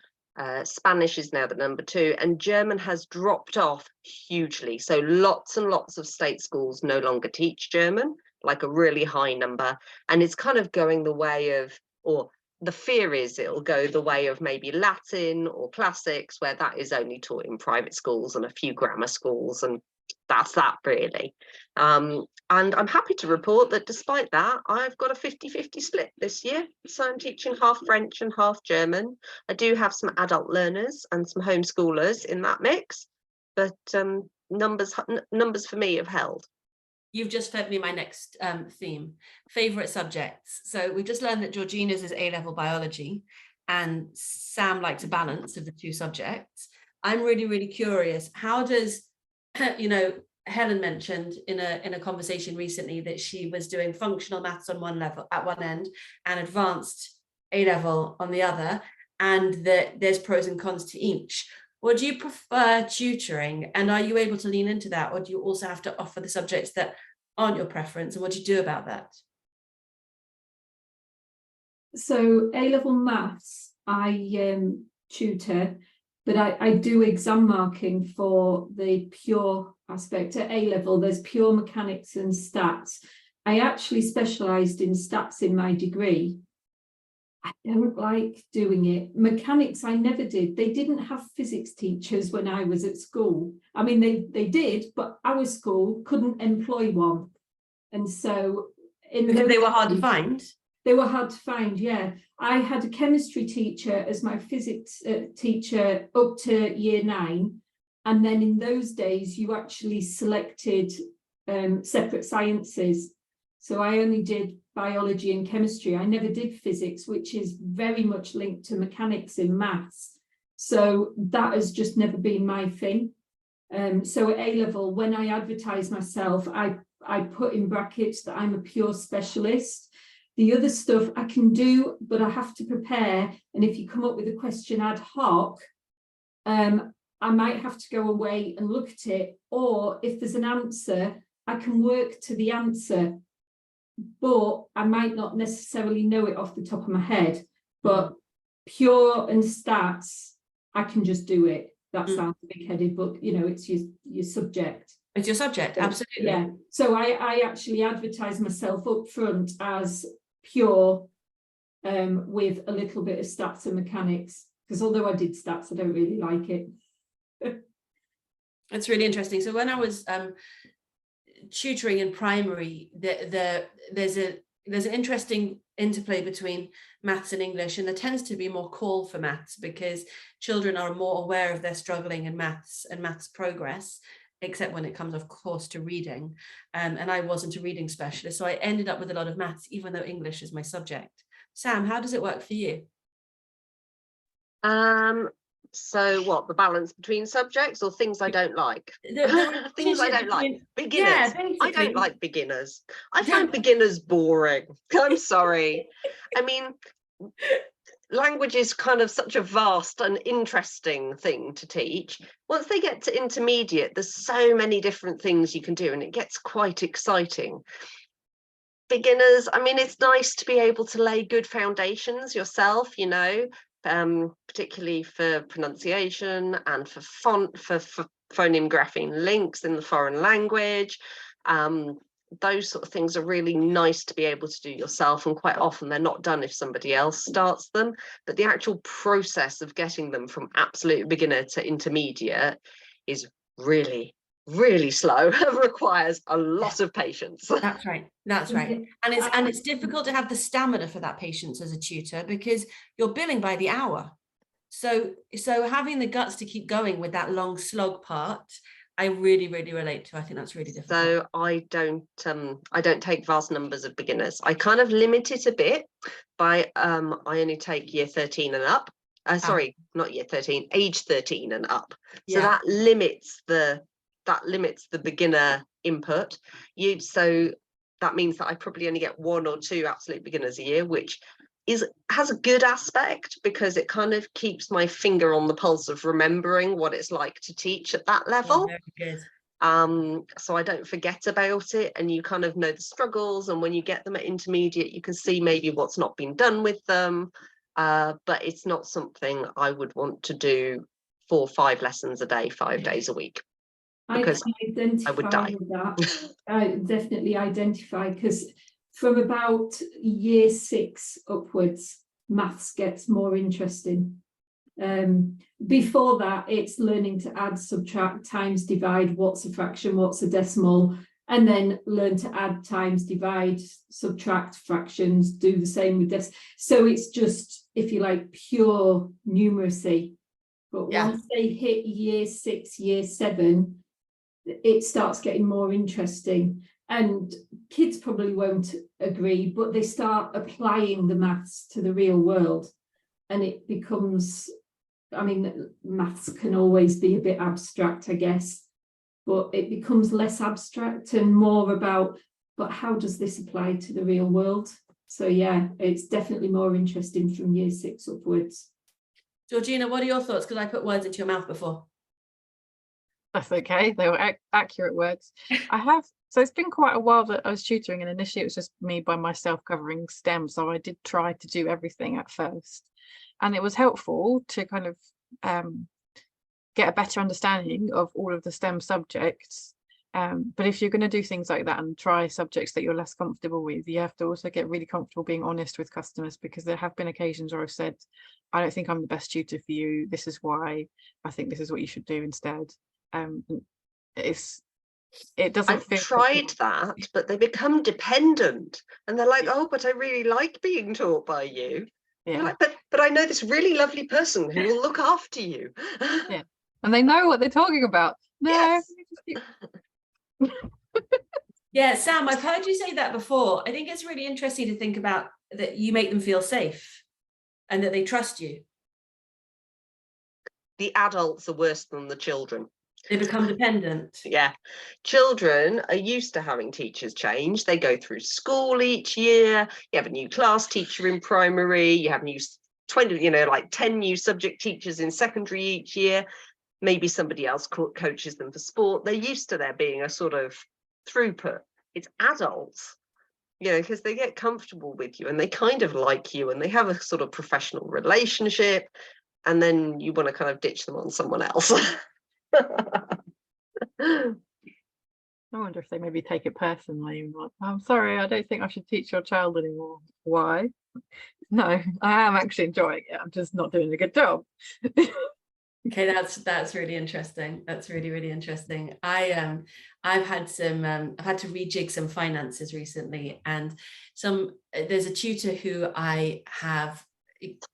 Speaker 2: Spanish is now the #2, and German has dropped off hugely. So lots and lots of state schools no longer teach German, like a really high number, and it's kind of going the way of, or the fear is it'll go the way of maybe Latin or classics, where that is only taught in private schools and a few grammar schools, and that's that really. And I'm happy to report that despite that, I've got a 50-50 split this year. So I'm teaching half French and half German. I do have some adult learners and some homeschoolers in that mix, but numbers for me have held.
Speaker 1: You've just fed me my next theme, favourite subjects. So we've just learned that Georgina's is A-level biology and Sam likes a balance of the two subjects. I'm really, really curious. How does, Helen mentioned in a conversation recently that she was doing functional maths on one level at one end and advanced A-level on the other, and that there's pros and cons to each. Would you prefer tutoring, and are you able to lean into that, or do you also have to offer the subjects that aren't your preference, and what do you do about that?
Speaker 3: So A-level maths, I tutor, but I do exam marking for the pure aspect. At A-level, there's pure mechanics and stats. I actually specialised in stats in my degree. I don't like doing it. Mechanics, I never did. They didn't have physics teachers when I was at school. I mean, they did, but our school couldn't employ one. And so
Speaker 1: because they were hard to find.
Speaker 3: They were hard to find, yeah. I had a chemistry teacher as my physics teacher up to year 9. And then in those days, you actually selected separate sciences. So I only did biology and chemistry. I never did physics, which is very much linked to mechanics in maths. So that has just never been my thing. So at A-level, when I advertise myself, I put in brackets that I'm a pure specialist. The other stuff I can do, but I have to prepare. And if you come up with a question ad hoc, I might have to go away and look at it. Or if there's an answer, I can work to the answer, but I might not necessarily know it off the top of my head. But pure and stats, I can just do it. That sounds big-headed, but it's your subject.
Speaker 1: It's your subject, absolutely.
Speaker 3: Yeah. So I actually advertise myself up front as pure with a little bit of stats and mechanics, because although I did stats, I don't really like it.
Speaker 1: It's really interesting. So when I was tutoring in primary, there's an interesting interplay between maths and English, and there tends to be more call for maths because children are more aware of their struggling in maths and maths progress, except when it comes, of course, to reading. And I wasn't a reading specialist, so I ended up with a lot of maths, even though English is my subject. Sam, how does it work for you?
Speaker 2: So what, the balance between subjects or things I don't like?
Speaker 1: The
Speaker 2: Things I don't like. Beginners.
Speaker 1: Yeah,
Speaker 2: I don't like beginners. I find beginners boring. I'm sorry. I mean, language is kind of such a vast and interesting thing to teach. Once they get to intermediate, there's so many different things you can do, and it gets quite exciting. Beginners, I mean, it's nice to be able to lay good foundations yourself, you know, particularly for pronunciation and for font, for phoneme grapheme links in the foreign language. Those sort of things are really nice to be able to do yourself, and quite often they're not done if somebody else starts them. But the actual process of getting them from absolute beginner to intermediate is really slow and requires a lot of patience.
Speaker 1: That's right. That's right. And it's difficult to have the stamina for that patience as a tutor, because you're billing by the hour. So having the guts to keep going with that long slog part, I really relate to. I think that's really difficult.
Speaker 2: So I don't take vast numbers of beginners. I kind of limit it a bit by I only take year 13 and up. Sorry, not year 13, age 13 and up. So that limits the beginner input. So that means that I probably only get 1 or 2 absolute beginners a year, which has a good aspect because it kind of keeps my finger on the pulse of remembering what it's like to teach at that level.
Speaker 1: Very good.
Speaker 2: So I don't forget about it, and you kind of know the struggles, and when you get them at intermediate, you can see maybe what's not been done with them, but it's not something I would want to do 4 or 5 lessons a day, 5 days a week, because I would die.
Speaker 3: With that. I definitely identify, because from about year 6 upwards, maths gets more interesting. Before that, it's learning to add, subtract, times, divide, what's a fraction, what's a decimal, and then learn to add, times, divide, subtract fractions, do the same with this. So it's just, if you like, pure numeracy. But once they hit year 6, year 7, it starts getting more interesting. And kids probably won't agree, but they start applying the maths to the real world, and it becomes, I mean, maths can always be a bit abstract, I guess, but it becomes less abstract and more about, but how does this apply to the real world? So yeah, it's definitely more interesting from year 6 upwards.
Speaker 1: Georgina, what are your thoughts? Because I put words into your mouth before.
Speaker 4: That's okay. They were accurate words. So it's been quite a while that I was tutoring, and initially it was just me by myself covering STEM. So I did try to do everything at first, and it was helpful to kind of get a better understanding of all of the STEM subjects. But if you're going to do things like that and try subjects that you're less comfortable with, you have to also get really comfortable being honest with customers, because there have been occasions where I've said, I don't think I'm the best tutor for you. This is why. I think this is what you should do instead. It doesn't
Speaker 2: I've
Speaker 4: feel
Speaker 2: tried that, but they become dependent, and they're like, oh, but I really like being taught by you.
Speaker 4: Yeah.
Speaker 2: Like, but I know this really lovely person who will look after you.
Speaker 4: Yeah, and they know what they're talking about. No.
Speaker 2: Yes.
Speaker 1: Yeah, Sam, I've heard you say that before. I think it's really interesting to think about that you make them feel safe and that they trust you.
Speaker 2: The adults are worse than the children.
Speaker 1: They become dependent.
Speaker 2: Yeah, children are used to having teachers change. They go through school each year. You have a new class teacher in primary. You have 10 new subject teachers in secondary each year. Maybe somebody else coaches them for sport. They're used to there being a sort of throughput. It's adults, because they get comfortable with you and they kind of like you and they have a sort of professional relationship, and then you want to kind of ditch them on someone else.
Speaker 4: I wonder if they maybe take it personally. I'm sorry, I don't think I should teach your child anymore. Why? No, I am actually enjoying it. I'm just not doing a good job.
Speaker 1: Okay, that's really interesting. That's really interesting. I've had to rejig some finances recently, and there's a tutor who I have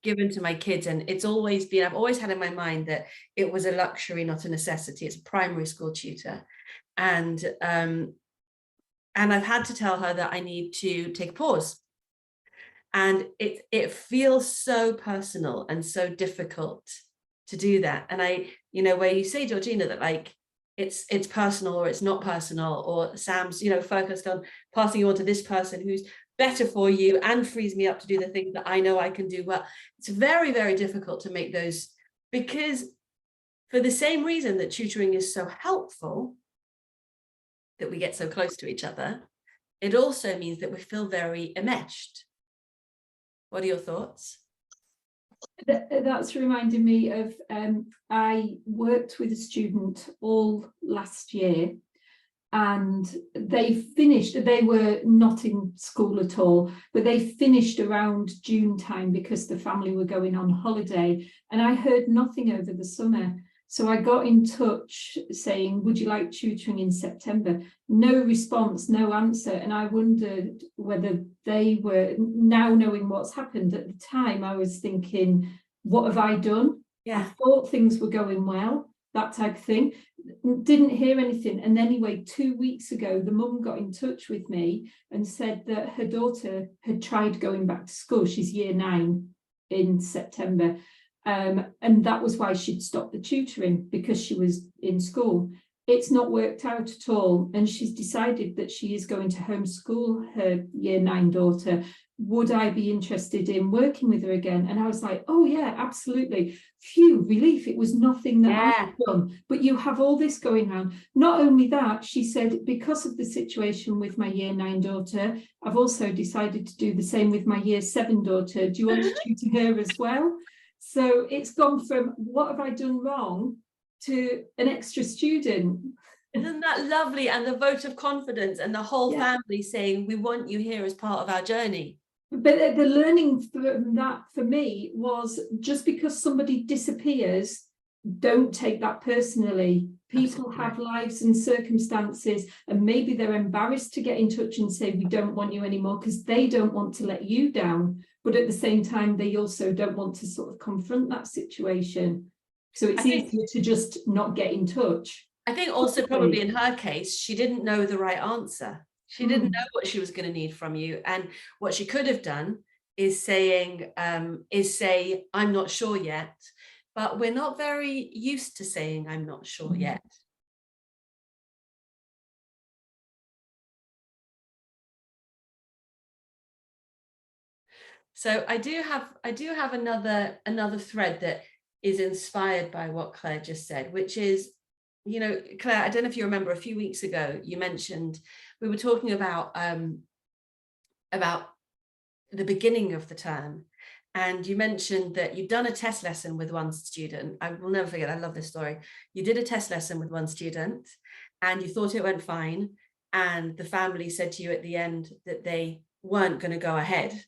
Speaker 1: given to my kids, and I've always had in my mind that it was a luxury, not a necessity. It's a primary school tutor, and I've had to tell her that I need to take a pause. And it feels so personal and so difficult to do that. And where you say, Georgina, that like it's personal or it's not personal, or Sam's, focused on passing you on to this person who's better for you and frees me up to do the things that I know I can do well. It's very, very difficult to make those, because for the same reason that tutoring is so helpful, that we get so close to each other, it also means that we feel very enmeshed. What are your thoughts?
Speaker 3: That's reminding me of, I worked with a student all last year, and they were not in school at all, but they finished around June time because the family were going on holiday, and I heard nothing over the summer. So I got in touch saying, would you like tutoring in September? No response, no answer. And I wondered whether they were, now knowing what's happened. At the time, I was thinking, what have I done?
Speaker 1: Yeah.
Speaker 3: I thought things were going well, that type of thing. Didn't hear anything. And anyway, 2 weeks ago, the mum got in touch with me and said that her daughter had tried going back to school. She's year 9 in September. And that was why she'd stopped the tutoring, because she was in school. It's not worked out at all, and she's decided that she is going to homeschool her year 9 daughter. Would I be interested in working with her again? And I was like, oh yeah, absolutely. Phew, relief. It was nothing that I've done, but you have all this going on. Not only that, she said, because of the situation with my year 9 daughter, I've also decided to do the same with my year 7 daughter. Do you want to tutor her as well? So it's gone from what have I done wrong to an extra student.
Speaker 1: Isn't that lovely? And the vote of confidence, and the whole family saying, we want you here as part of our journey.
Speaker 3: But the learning from that for me was, just because somebody disappears, don't take that personally. People have lives and circumstances, and maybe they're embarrassed to get in touch and say, we don't want you anymore, because they don't want to let you down. But at the same time, they also don't want to sort of confront that situation. So it's easier to just not get in touch.
Speaker 1: I think also probably in her case, she didn't know the right answer. She didn't know what she was going to need from you. And what she could have done is say, I'm not sure yet. But we're not very used to saying, I'm not sure yet. So I do have another thread that is inspired by what Claire just said, which is, Claire, I don't know if you remember, a few weeks ago, you mentioned, we were talking about the beginning of the term. And you mentioned that you'd done a test lesson with one student. I will never forget, I love this story. You did a test lesson with one student and you thought it went fine. And the family said to you at the end that they weren't going to go ahead,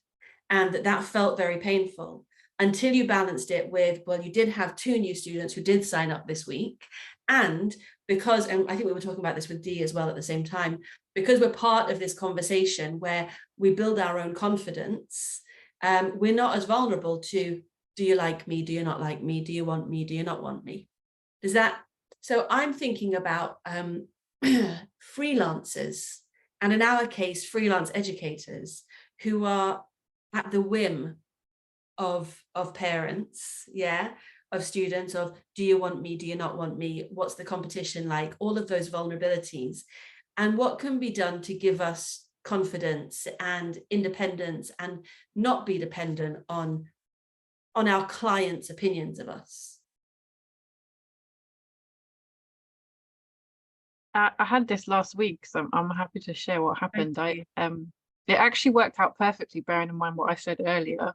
Speaker 1: and that felt very painful, until you balanced it with, well, you did have 2 new students who did sign up this week. And because, and I think we were talking about this with Dee as well at the same time, because we're part of this conversation where we build our own confidence, we're not as vulnerable to, do you like me? Do you not like me? Do you want me? Do you not want me? So I'm thinking about freelancers, and in our case, freelance educators who are at the whim of parents, of students, of do you want me? Do you not want me? What's the competition like? All of those vulnerabilities, and what can be done to give us confidence and independence and not be dependent on our clients' opinions of us.
Speaker 4: I had this last week, so I'm happy to share what happened. It actually worked out perfectly, bearing in mind what I said earlier.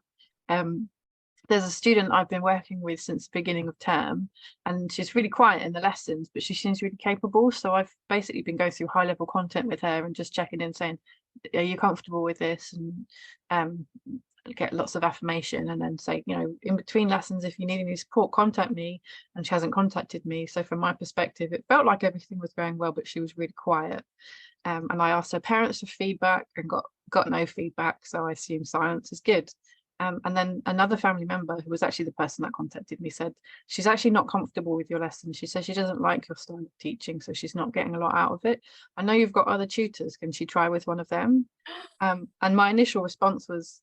Speaker 4: There's a student I've been working with since the beginning of term, and she's really quiet in the lessons, but she seems really capable. So I've basically been going through high-level content with her and just checking in, saying, are you comfortable with this? And get lots of affirmation and then say, you know, in between lessons, if you need any support, contact me. And she hasn't contacted me. So from my perspective, it felt like everything was going well, but she was really quiet. And I asked her parents for feedback and got no feedback. So I assume silence is good. And then another family member, who was actually the person that contacted me, said she's actually not comfortable with your lesson. She says she doesn't like your style of teaching, so she's not getting a lot out of it. I know you've got other tutors. Can she try with one of them? And my initial response was,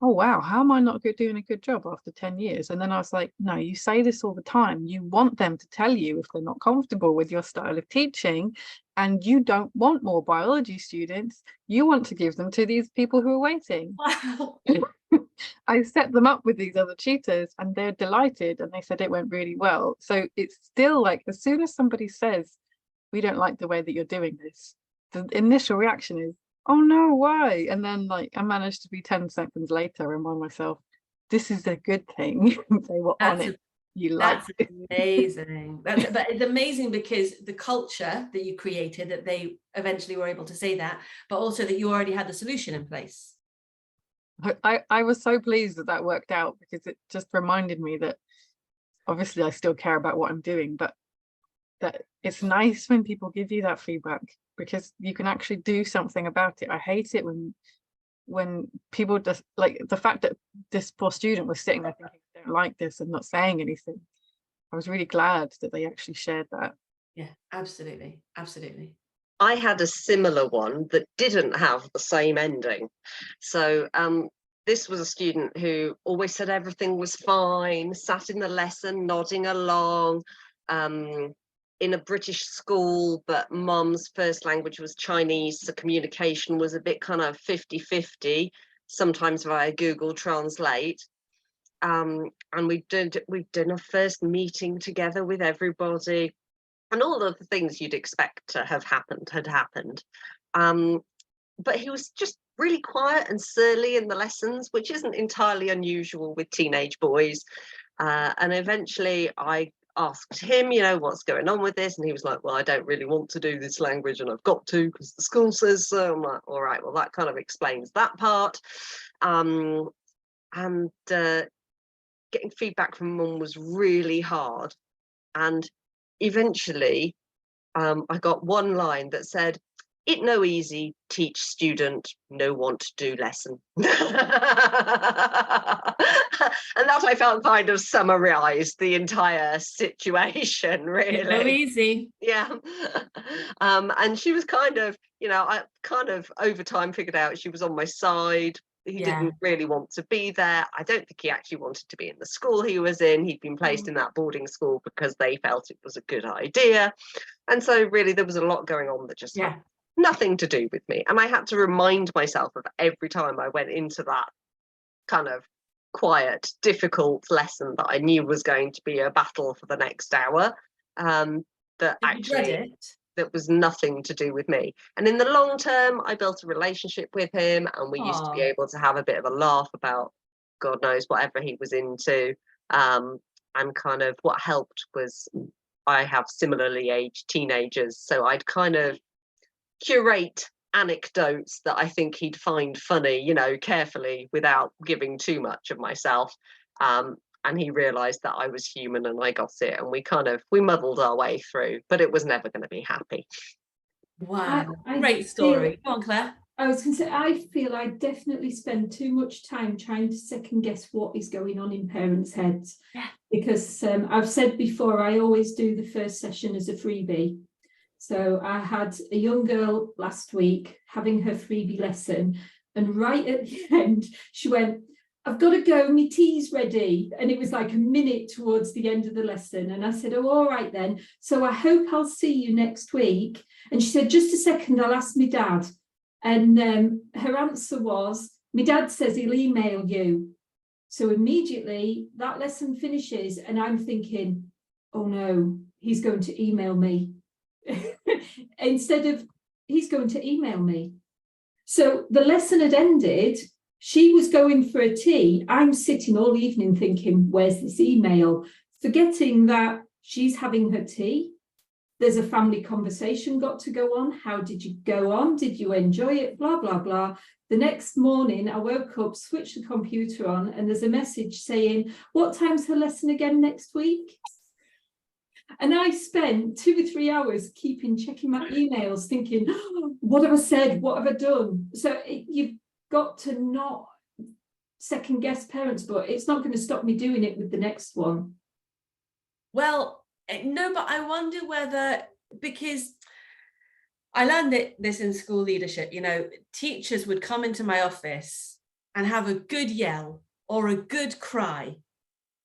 Speaker 4: oh, wow, how am I not doing a good job after 10 years? And then I was like, no, you say this all the time. You want them to tell you if they're not comfortable with your style of teaching, and you don't want more biology students. You want to give them to these people who are waiting.
Speaker 1: Wow.
Speaker 4: I set them up with these other tutors and they're delighted, and they said it went really well. So it's still like, as soon as somebody says, we don't like the way that you're doing this, the initial reaction is, oh no, why? And then like I managed to be 10 seconds later and remind myself, this is a good thing. They were on it. You like
Speaker 1: That's amazing. But it's amazing because the culture that you created, that they eventually were able to say that, but also that you already had the solution in place.
Speaker 4: I was so pleased that that worked out, because it just reminded me that obviously I still care about what I'm doing, but that it's nice when people give you that feedback, because you can actually do something about it. I hate it when people just, like the fact that this poor student was sitting there thinking, I don't like this, and not saying anything. I was really glad that they actually shared that.
Speaker 1: Yeah, absolutely. Absolutely.
Speaker 2: I had a similar one that didn't have the same ending. So this was a student who always said everything was fine, sat in the lesson, nodding along, in a British school, but mum's first language was Chinese, so communication was a bit kind of 50-50, sometimes via Google Translate. And we'd done a first meeting together with everybody, and all of the things you'd expect to have happened had happened. But he was just really quiet and surly in the lessons, which isn't entirely unusual with teenage boys. And eventually I asked him, you know, what's going on with this? And he was like, well, I don't really want to do this language, and I've got to because the school says so. I'm like, all right, well, that kind of explains that part. Getting feedback from mum was really hard. And eventually I got one line that said, it no easy teach student no want to do lesson. And that I felt kind of summarized the entire situation, really.
Speaker 1: No easy.
Speaker 2: Yeah. And she was kind of, you know, I kind of over time figured out she was on my side. He didn't really want to be there. I don't think he actually wanted to be in the school he was in. He'd been placed in that boarding school because they felt it was a good idea. And so really there was a lot going on that just had nothing to do with me. And I had to remind myself of every time I went into that kind of quiet, difficult lesson that I knew was going to be a battle for the next hour, that actually that was nothing to do with me. And in the long term, I built a relationship with him, and we used to be able to have a bit of a laugh about God knows whatever he was into. And kind of what helped was I have similarly aged teenagers, so I'd kind of curate anecdotes that I think he'd find funny, you know, carefully without giving too much of myself. And he realized that I was human and I got it, and we muddled our way through, but it was never going to be happy.
Speaker 1: Wow. Great story. Go on, Claire.
Speaker 3: I was going to say, I feel I definitely spend too much time trying to second guess what is going on in parents' heads.
Speaker 1: Yeah.
Speaker 3: Because I've said before, I always do the first session as a freebie. So I had a young girl last week having her freebie lesson, and right at the end, she went, I've got to go, my tea's ready. And it was like a minute towards the end of the lesson. And I said, oh, all right then. So I hope I'll see you next week. And she said, just a second, I'll ask my dad. And her answer was, my dad says he'll email you. So immediately that lesson finishes and I'm thinking, oh no, he's going to email me. Instead of, he's going to email me. So the lesson had ended. She was going for a tea. I'm sitting all evening thinking, where's this email? Forgetting that she's having her tea. There's a family conversation got to go on. How did you go on? Did you enjoy it? Blah, blah, blah. The next morning, I woke up, switched the computer on, and there's a message saying, what time's her lesson again next week? And I spent 2 or 3 hours checking my emails, thinking, oh, what have I said? What have I done? So you've got to not second guess parents, but it's not going to stop me doing it with the next one.
Speaker 1: Well, no, but I wonder whether, because I learned this in school leadership, you know, teachers would come into my office and have a good yell or a good cry.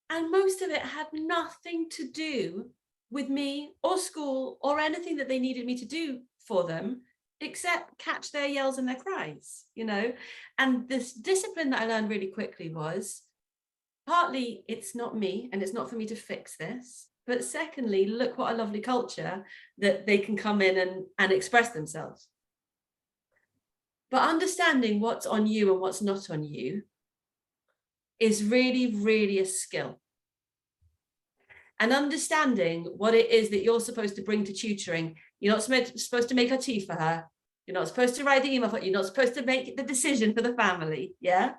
Speaker 1: And most of it had nothing to do with me or school or anything that they needed me to do for them, except catch their yells and their cries, you know. And this discipline that I learned really quickly was partly it's not me and it's not for me to fix this. But secondly, look what a lovely culture that they can come in and express themselves. But understanding what's on you and what's not on you is really, really a skill. And understanding what it is that you're supposed to bring to tutoring. You're not supposed to make her tea for her. You're not supposed to write the email for her. You're not supposed to make the decision for the family. Yeah.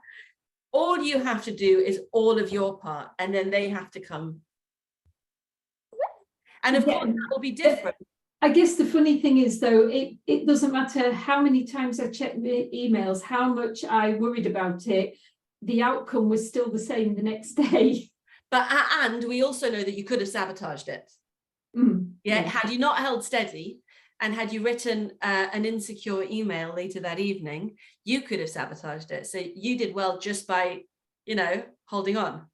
Speaker 1: All you have to do is all of your part, and then they have to come. And of course, that will be different.
Speaker 3: I guess the funny thing is, though, it doesn't matter how many times I checked my emails, how much I worried about it, the outcome was still the same the next day.
Speaker 1: But and we also know that you could have sabotaged it. Yeah, had you not held steady and had you written an insecure email later that evening, you could have sabotaged it. So you did well just by, you know, holding on.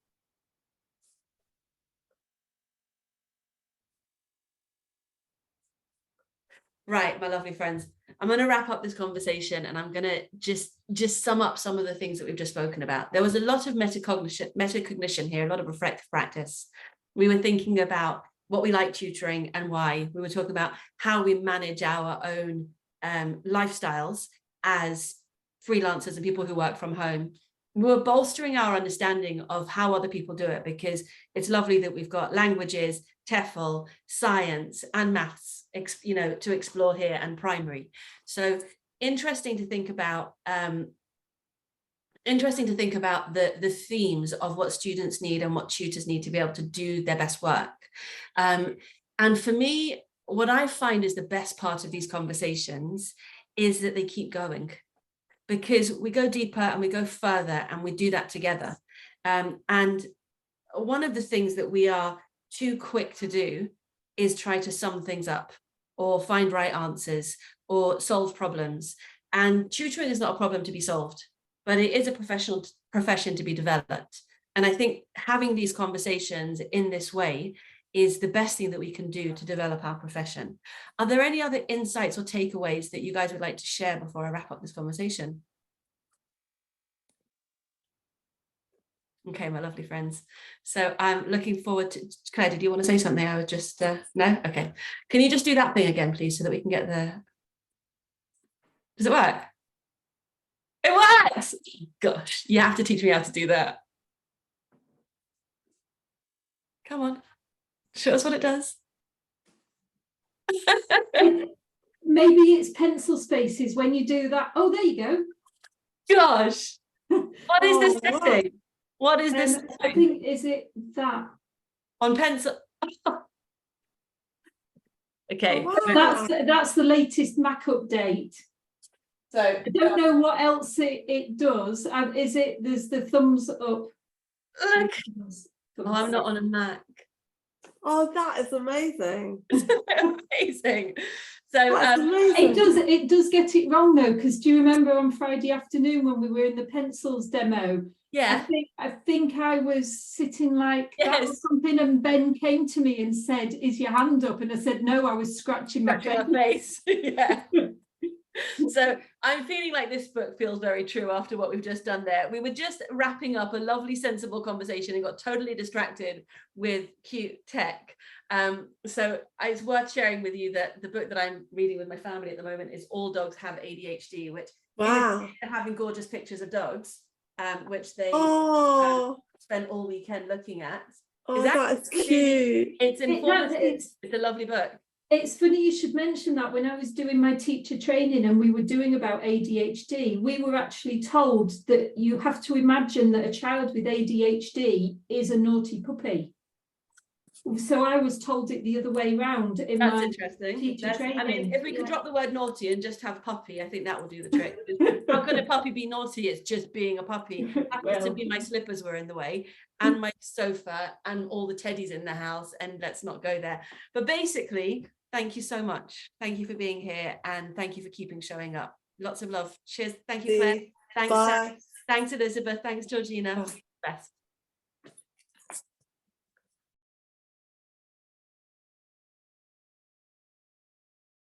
Speaker 1: Right, my lovely friends, I'm going to wrap up this conversation and I'm going to just sum up some of the things that we've just spoken about. There was a lot of metacognition here, a lot of reflective practice. We were thinking about what we like tutoring and why. We were talking about how we manage our own lifestyles as freelancers and people who work from home. We were bolstering our understanding of how other people do it, because it's lovely that we've got languages, TEFL, science and maths, you know, to explore here, and primary. So interesting to think about the themes of what students need and what tutors need to be able to do their best work. And for me, what I find is the best part of these conversations is that they keep going, because we go deeper and we go further and we do that together. And one of the things that we are too quick to do is try to sum things up or find right answers or solve problems. And tutoring is not a problem to be solved, but it is a profession to be developed. And I think having these conversations in this way is the best thing that we can do to develop our profession. Are there any other insights or takeaways that you guys would like to share before I wrap up this conversation? Okay, my lovely friends. So I'm looking forward to, Claire, did you want to say something? I would just, no? Okay. Can you just do that thing again, please, so that we can get the, does it work? It works! Gosh, you have to teach me how to do that. Come on, show us what it does.
Speaker 3: Maybe it's pencil spaces when you do that. Oh, there you go.
Speaker 1: Gosh, what is this
Speaker 5: wow.
Speaker 1: setting? What is this?
Speaker 3: I think, is it that?
Speaker 1: On pencil. Okay.
Speaker 5: Oh, wow.
Speaker 3: That's the latest Mac update.
Speaker 1: So
Speaker 3: I don't know what else it does. Is it, there's the thumbs up.
Speaker 1: look. Oh, I'm not on a Mac.
Speaker 5: Oh, that is amazing.
Speaker 1: Amazing. So
Speaker 5: That's amazing.
Speaker 3: it does get it wrong though, because do you remember on Friday afternoon when we were in the pencils demo?
Speaker 1: yeah.
Speaker 3: I think I was sitting like that or
Speaker 1: Yes.
Speaker 3: something, and Ben came to me and said, "Is your hand up?" And I said, "No, I was scratching my face."
Speaker 1: Yeah. So I'm feeling like this book feels very true after what we've just done there. We were just wrapping up a lovely, sensible conversation and got totally distracted with cute tech. So it's worth sharing with you that the book that I'm reading with my family at the moment is All Dogs Have ADHD, which
Speaker 5: Wow.
Speaker 1: is having gorgeous pictures of dogs, which they spend all weekend looking at.
Speaker 5: Oh, that is cute.
Speaker 1: It's informative. It's a lovely book.
Speaker 3: It's funny you should mention that. When I was doing my teacher training and we were doing about ADHD, we were actually told that you have to imagine that a child with ADHD is a naughty puppy. So I was told it the other way round in
Speaker 1: That's
Speaker 3: my
Speaker 1: interesting.
Speaker 3: teacher training.
Speaker 1: I mean, if we could drop the word naughty and just have puppy, I think that will do the trick. How could a puppy be naughty? It's just being a puppy. Happens to be my slippers were in the way, and my sofa, and all the teddies in the house, and let's not go there. But basically, thank you so much. Thank you for being here, and thank you for keeping showing up. Lots of love. Cheers. Thank you, Claire. Thanks,
Speaker 5: Bye.
Speaker 1: Sarah. Thanks, Elizabeth. Thanks, Georgina. Best.